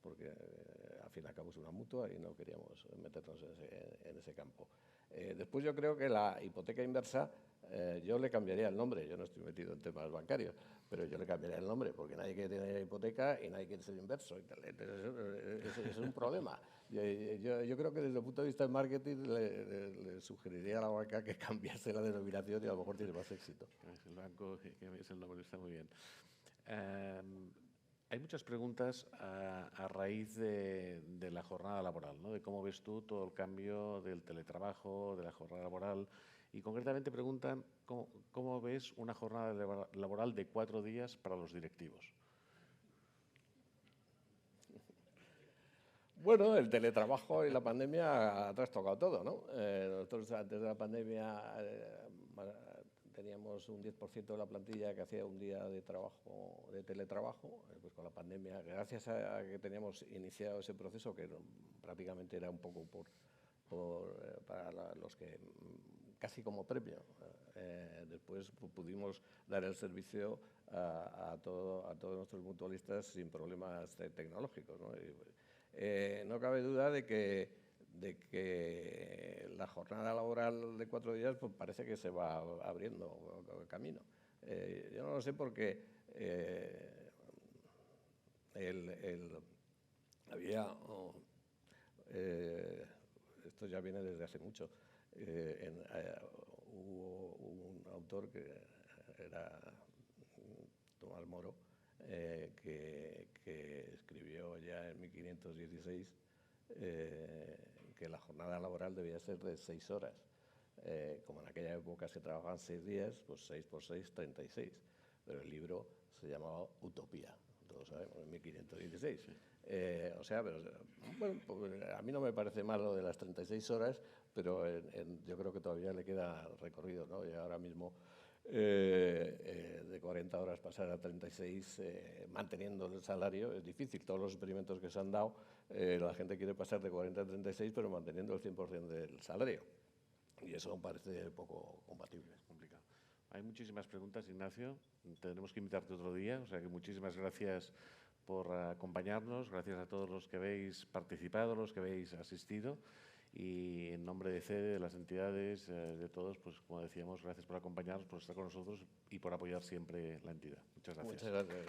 porque al fin y al cabo es una mutua y no queríamos meternos en ese campo. Después yo creo que la hipoteca inversa, yo le cambiaría el nombre. Yo no estoy metido en temas bancarios, pero yo le cambiaría el nombre, porque nadie quiere tener hipoteca y nadie quiere ser inverso. Entonces, es un problema. Yo creo que desde el punto de vista del marketing le sugeriría a la banca que cambiase la denominación y a lo mejor tiene más éxito. El banco, que es el nombre, está muy bien. Hay muchas preguntas a raíz de la jornada laboral, ¿no? De cómo ves tú todo el cambio del teletrabajo, de la jornada laboral. Y concretamente preguntan cómo ves una jornada laboral de 4 días para los directivos. Bueno, el teletrabajo y la pandemia ha trastocado todo, ¿no? Nosotros antes de la pandemia teníamos un 10% de la plantilla que hacía un día de trabajo, de teletrabajo. Pues con la pandemia, gracias a que teníamos iniciado ese proceso, que prácticamente era un poco para los que casi como premio. Después pudimos dar el servicio a todos nuestros mutualistas sin problemas tecnológicos, ¿no? No cabe duda de que la jornada laboral de 4 días pues parece que se va abriendo camino. Yo no lo sé porque esto ya viene desde hace mucho. Hubo un autor que era Tomás Moro, que escribió ya en 1516 que la jornada laboral debía ser de 6 horas. Como en aquella época se trabajaban 6 días, pues 6 por 6, 36. Pero el libro se llamaba Utopía, todos sabemos, en 1516. O sea, pero, bueno, pues a mí no me parece mal lo de las 36 horas, pero yo creo que todavía le queda recorrido, ¿no? Y ahora mismo de 40 horas pasar a 36 manteniendo el salario es difícil. Todos los experimentos que se han dado, la gente quiere pasar de 40 a 36 pero manteniendo el 100% del salario, y eso me parece poco compatible. Es complicado. Hay muchísimas preguntas, Ignacio, tendremos que invitarte otro día, o sea que muchísimas gracias por acompañarnos, gracias a todos los que habéis participado, los que habéis asistido. Y en nombre de CEDE, de las entidades, de todos, pues como decíamos, gracias por acompañarnos, por estar con nosotros y por apoyar siempre la entidad. Muchas gracias. Muchas gracias.